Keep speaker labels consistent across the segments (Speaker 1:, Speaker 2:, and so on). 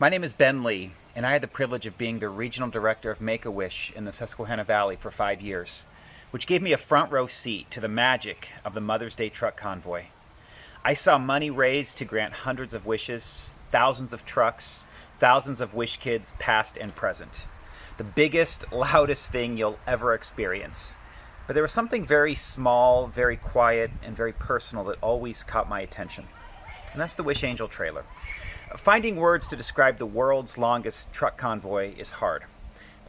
Speaker 1: My name is Ben Lee, and I had the privilege of being the Regional Director of Make-A-Wish in the Susquehanna Valley for 5 years, which gave me a front row seat to the magic of the Mother's Day truck convoy. I saw money raised to grant hundreds of wishes, thousands of trucks, thousands of wish kids past and present. The biggest, loudest thing you'll ever experience. But there was something very small, very quiet, and very personal that always caught my attention. And that's the Wish Angel trailer. Finding words to describe the world's longest truck convoy is hard.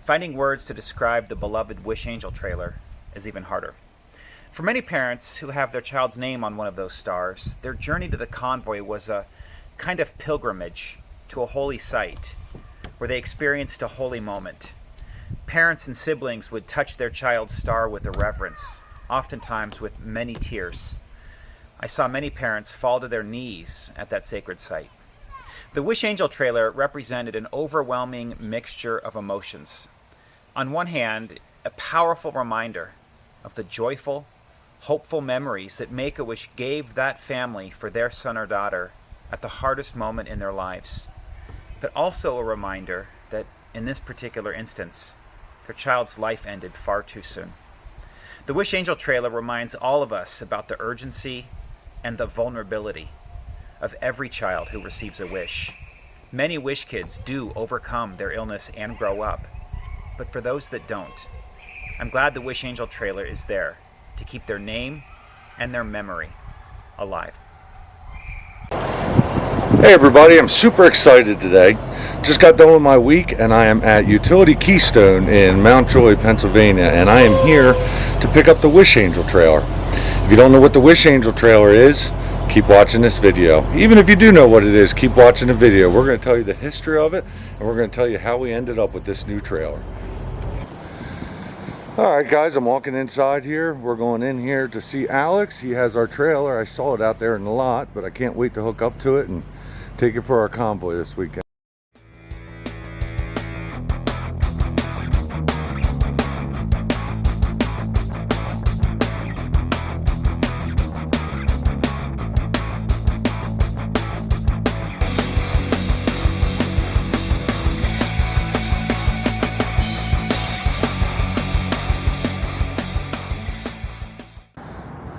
Speaker 1: Finding words to describe the beloved Wish Angel trailer is even harder. For many parents who have their child's name on one of those stars, their journey to the convoy was a kind of pilgrimage to a holy site where they experienced a holy moment. Parents and siblings would touch their child's star with a reverence, oftentimes with many tears. I saw many parents fall to their knees at that sacred site. The Wish Angel trailer represented an overwhelming mixture of emotions. On one hand, a powerful reminder of the joyful, hopeful memories that Make-A-Wish gave that family for their son or daughter at the hardest moment in their lives. But also a reminder that, in this particular instance, their child's life ended far too soon. The Wish Angel trailer reminds all of us about the urgency and the vulnerability of every child who receives a wish. Many wish kids do overcome their illness and grow up, but for those that don't, I'm glad the Wish Angel trailer is there to keep their name and their memory alive.
Speaker 2: Hey everybody, I'm super excited today. Just got done with my week and I am at Utility Keystone in Mount Joy, Pennsylvania, and I am here to pick up the Wish Angel trailer. If you don't know what the Wish Angel trailer is, keep watching this video. Even if you do know what it is, keep watching the video. We're going to tell you the history of it, and we're going to tell you how we ended up with this new trailer. Alright guys, I'm walking inside here. We're going in here to see Alex. He has our trailer. I saw it out there in the lot, but I can't wait to hook up to it and take it for our convoy this weekend.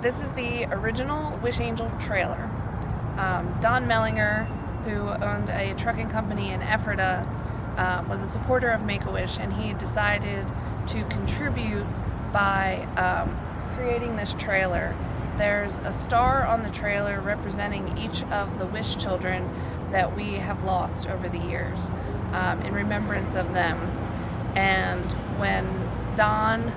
Speaker 3: This is the original Wish Angel trailer. Don Mellinger, who owned a trucking company in Ephrata, was a supporter of Make-A-Wish, and he decided to contribute by creating this trailer. There's a star on the trailer representing each of the Wish children that we have lost over the years in remembrance of them. And when Don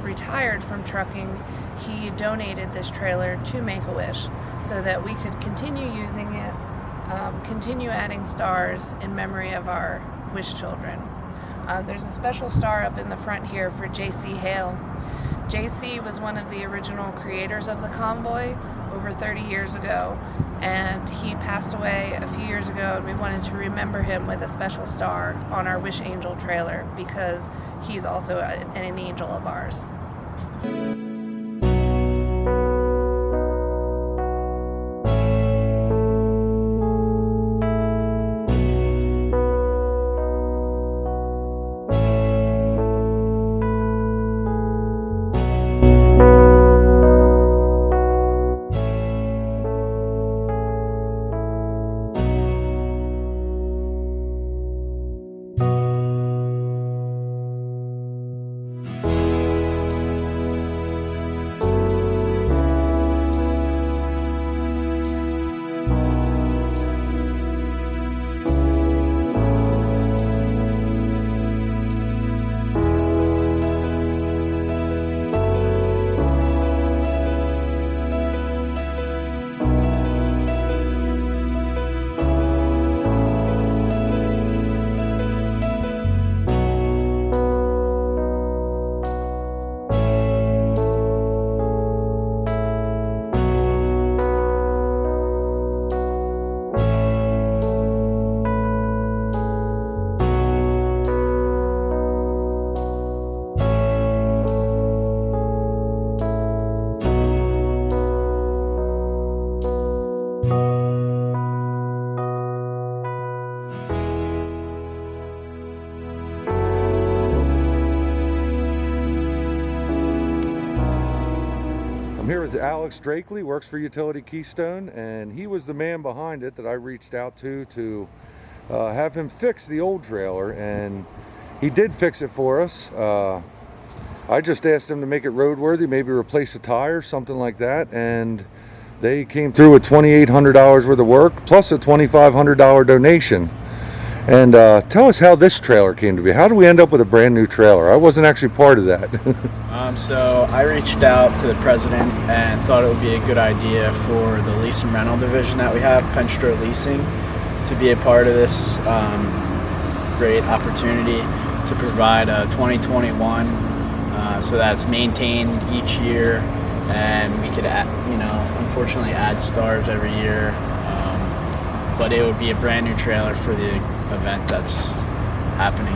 Speaker 3: retired from trucking, he donated this trailer to Make-A-Wish so that we could continue using it, continue adding stars in memory of our Wish children. There's a special star up in the front here for J.C. Hale. J.C. was one of the original creators of the convoy over 30 years ago, and he passed away a few years ago, and we wanted to remember him with a special star on our Wish Angel trailer because he's also an angel of ours.
Speaker 2: with Alex Drakely, works for Utility Keystone, and he was the man behind it that I reached out to have him fix the old trailer, and he did fix it for us. I just asked him to make it roadworthy, maybe replace a tire, something like that, and they came through with $2,800 worth of work plus a $2,500 donation. And tell us how this trailer came to be. How did we end up with a brand new trailer? I wasn't actually part of that.
Speaker 4: So I reached out to the president and thought it would be a good idea for the lease and rental division that we have, Penstro Leasing, to be a part of this great opportunity to provide a 2021 so that it's maintained each year, and we could unfortunately add stars every year, but it would be a brand new trailer for the event that's happening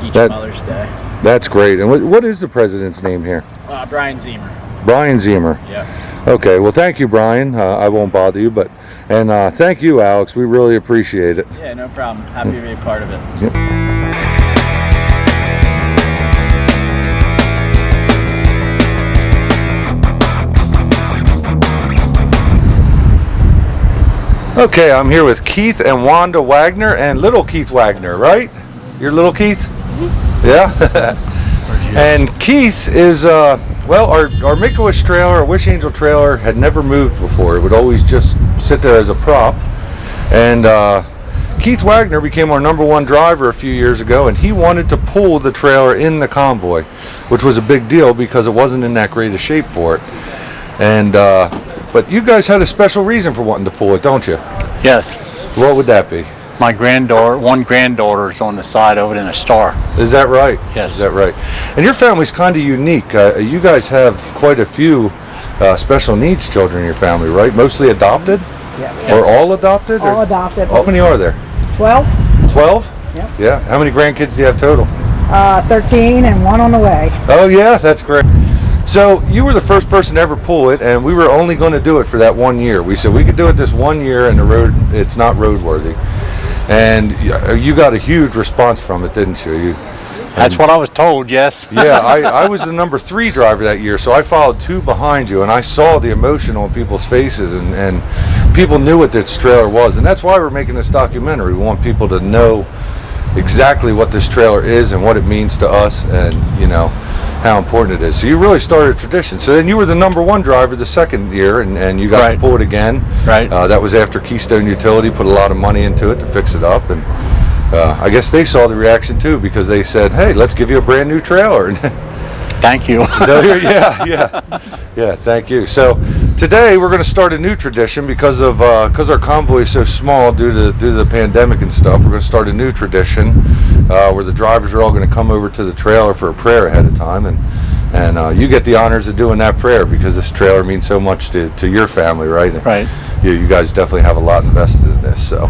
Speaker 4: each Mother's Day.
Speaker 2: That's great. And what is the president's name here?
Speaker 4: Brian Zemer.
Speaker 2: Brian Zemer.
Speaker 4: Yeah.
Speaker 2: Okay, well thank you, Brian. I won't bother you, but thank you, Alex. We really appreciate it.
Speaker 4: Yeah, no problem. Happy to be a part of it.
Speaker 2: Yep. Okay, I'm here with Keith and Wanda Wagner and little Keith Wagner, right? You're little Keith? Mm-hmm. Yeah? And Keith is, well, our Make-A-Wish trailer, our Wish Angel trailer, had never moved before. It would always just sit there as a prop. And Keith Wagner became our #1 driver a few years ago, and he wanted to pull the trailer in the Convoy, which was a big deal because it wasn't in that great a shape for it. And but you guys had a special reason for wanting to pull it, don't you?
Speaker 5: Yes.
Speaker 2: What would that be?
Speaker 5: My one granddaughter is on the side of it in a star.
Speaker 2: Is that right?
Speaker 5: Yes.
Speaker 2: Is that right? And your family's kind of unique. You guys have quite a few special needs children in your family, right? Mostly adopted?
Speaker 6: Yes.
Speaker 2: Or all adopted?
Speaker 6: All adopted.
Speaker 2: How many are there?
Speaker 6: 12.
Speaker 2: 12?
Speaker 6: Yep.
Speaker 2: Yeah. How many grandkids do you have total?
Speaker 6: 13 and one on the way.
Speaker 2: Oh yeah, that's great. So you were the first person to ever pull it, and we were only going to do it for that 1 year. We said we could do it this 1 year, and it's not roadworthy. And you got a huge response from it, didn't you?
Speaker 5: That's what I was told, yes.
Speaker 2: Yeah, I was the #3 driver that year, so I followed 2 behind you, and I saw the emotion on people's faces, and people knew what this trailer was. And that's why we're making this documentary. We want people to know exactly what this trailer is and what it means to us, and how important it is. So you really started a tradition. So then you were the #1 driver the second year, and you got to pull it again.
Speaker 5: Right.
Speaker 2: That was after Keystone Utility put a lot of money into it to fix it up, and I guess they saw the reaction too, because they said, "Hey, let's give you a brand new trailer."
Speaker 5: Thank you.
Speaker 2: So, yeah. Thank you. So today we're going to start a new tradition because our convoy is so small due to the pandemic and stuff. We're going to start a new tradition where the drivers are all going to come over to the trailer for a prayer ahead of time, and you get the honors of doing that prayer because this trailer means so much to your family, right?
Speaker 5: Right.
Speaker 2: You guys definitely have a lot invested in this. So,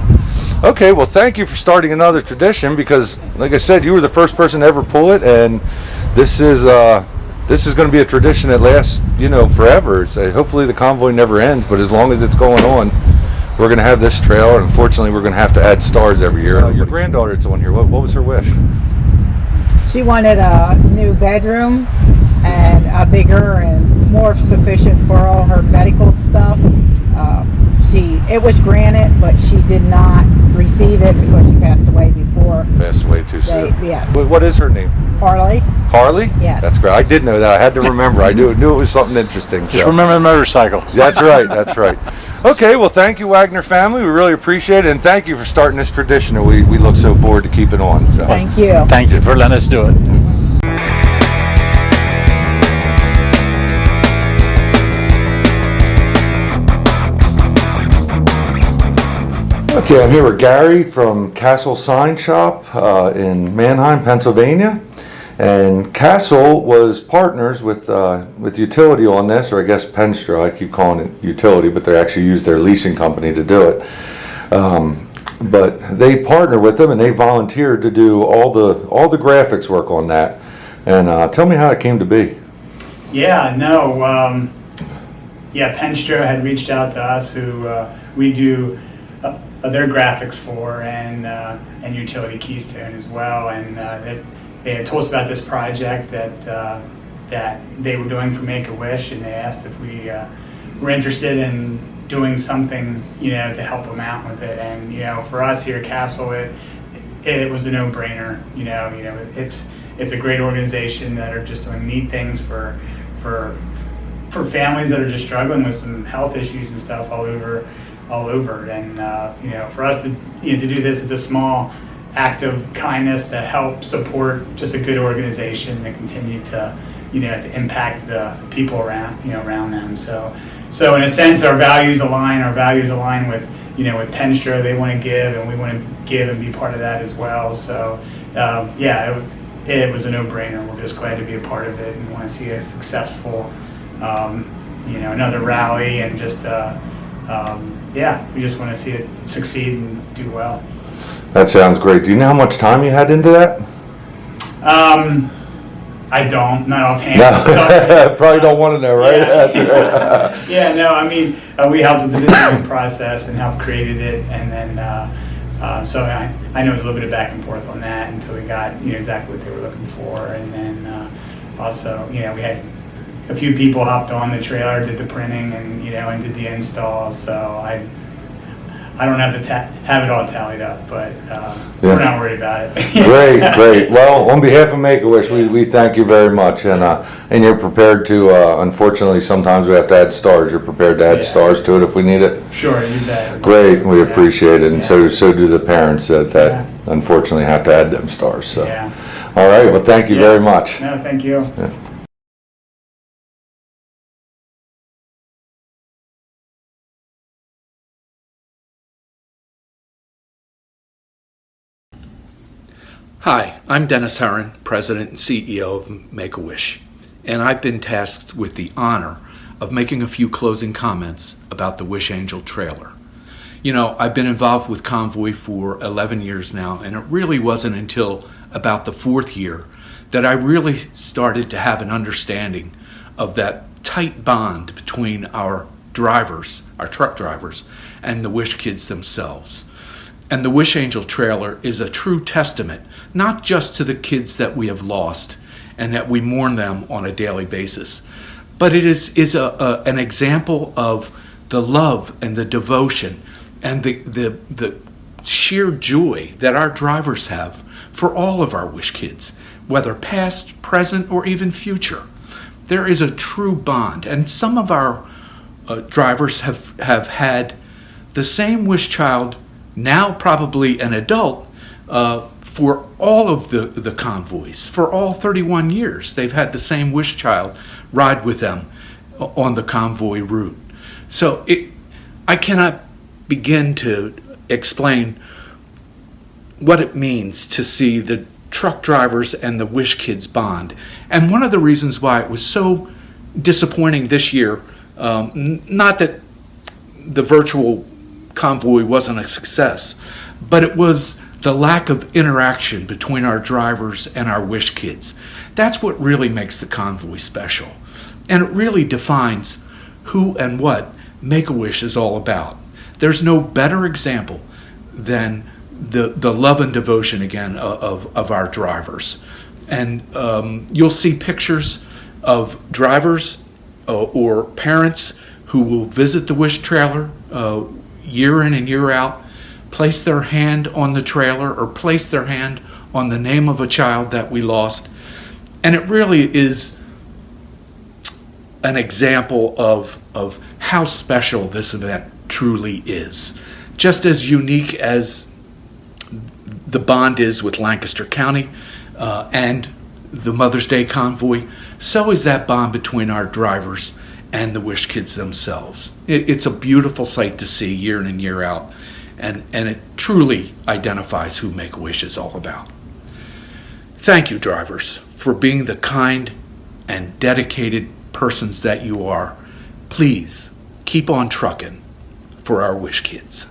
Speaker 2: okay, well, thank you for starting another tradition because, like I said, you were the first person to ever pull it, and this is going to be a tradition that lasts, forever. Hopefully the convoy never ends, but as long as it's going on, we're going to have this trailer. Unfortunately, we're going to have to add stars every year. Your granddaughter's on here. What was her wish?
Speaker 6: She wanted a new bedroom and a bigger and more sufficient for all her medical stuff. It was granted, but she did not receive it because she passed away before.
Speaker 2: Passed away too soon.
Speaker 6: Yes.
Speaker 2: What is her name?
Speaker 6: Harley.
Speaker 2: Harley?
Speaker 6: Yes.
Speaker 2: That's great. I did know that. I had to remember. I knew it was something interesting.
Speaker 5: Just remember the motorcycle.
Speaker 2: That's right. That's right. Okay, well, thank you, Wagner family. We really appreciate it, and thank you for starting this tradition that we look so forward to keeping on. So.
Speaker 6: Thank you.
Speaker 5: Thank you for letting us do it.
Speaker 2: Okay, I'm here with Gary from Castle Sign Shop in Manheim, Pennsylvania. And Castle was partners with Utility on this, or I guess Penstro. I keep calling it Utility, but they actually use their leasing company to do it. But they partner with them, and they volunteered to do all the graphics work on that. And tell me how it came to be.
Speaker 7: Penstro had reached out to us, who we do their graphics for, and Utility Keystone as well, and they had told us about this project that that they were doing for Make-A-Wish, and they asked if we were interested in doing something, to help them out with it. And for us here at Castle, it was a no-brainer. It's a great organization that are just doing neat things for families that are just struggling with some health issues and stuff all over. And for us to do this, it's a small act of kindness to help support just a good organization to continue to to impact the people around them. So in a sense, our values align. Our values align with with Penstra. They want to give, and we want to give and be part of that as well. So it was a no-brainer. We're just glad to be a part of it and want to see a successful another rally, and just we just want to see it succeed and do well.
Speaker 2: That sounds great. Do you know how much time you had into that?
Speaker 7: I don't, not offhand.
Speaker 2: No. Probably don't want to know, right?
Speaker 7: Yeah, no, I mean, we helped with the design process and helped created it, and then so I know there's a little bit of back and forth on that until we got exactly what they were looking for. And then also we had a few people hopped on the trailer, did the printing, and and did the install. So I don't have to have it all tallied up, but we're not worried about it.
Speaker 2: Great. Well, on behalf of Make-A-Wish, we thank you very much, and you're prepared to. Unfortunately, sometimes we have to add stars. You're prepared to add stars to it if we need it.
Speaker 7: Sure, you bet.
Speaker 2: Great, we appreciate it, and so do the parents that unfortunately have to add them stars. So, all right. Well, thank you very much.
Speaker 7: No, thank you.
Speaker 2: Yeah.
Speaker 8: Hi, I'm Dennis Herron, President and CEO of Make-A-Wish, and I've been tasked with the honor of making a few closing comments about the Wish Angel trailer. I've been involved with Convoy for 11 years now, and it really wasn't until about the 4th year that I really started to have an understanding of that tight bond between our drivers, our truck drivers, and the Wish kids themselves. And the Wish Angel trailer is a true testament, not just to the kids that we have lost and that we mourn them on a daily basis, but it is an example of the love and the devotion and the sheer joy that our drivers have for all of our Wish kids, whether past, present, or even future. There is a true bond, and some of our drivers have had the same Wish child, now probably an adult, for all of the convoys. For all 31 years, they've had the same Wish child ride with them on the convoy route. So I cannot begin to explain what it means to see the truck drivers and the Wish kids bond. And one of the reasons why it was so disappointing this year, not that the virtual convoy wasn't a success, but it was the lack of interaction between our drivers and our Wish kids. That's what really makes the convoy special. And it really defines who and what Make-A-Wish is all about. There's no better example than the love and devotion, again, of our drivers. And you'll see pictures of drivers or parents who will visit the Wish trailer year in and year out, place their hand on the trailer or place their hand on the name of a child that we lost. And it really is an example of how special this event truly is. Just as unique as the bond is with Lancaster County and the Mother's Day convoy, so is that bond between our drivers and the Wish kids themselves. It's a beautiful sight to see year in and year out, and it truly identifies who Make-A-Wish is all about. Thank you, drivers, for being the kind and dedicated persons that you are. Please keep on trucking for our Wish kids.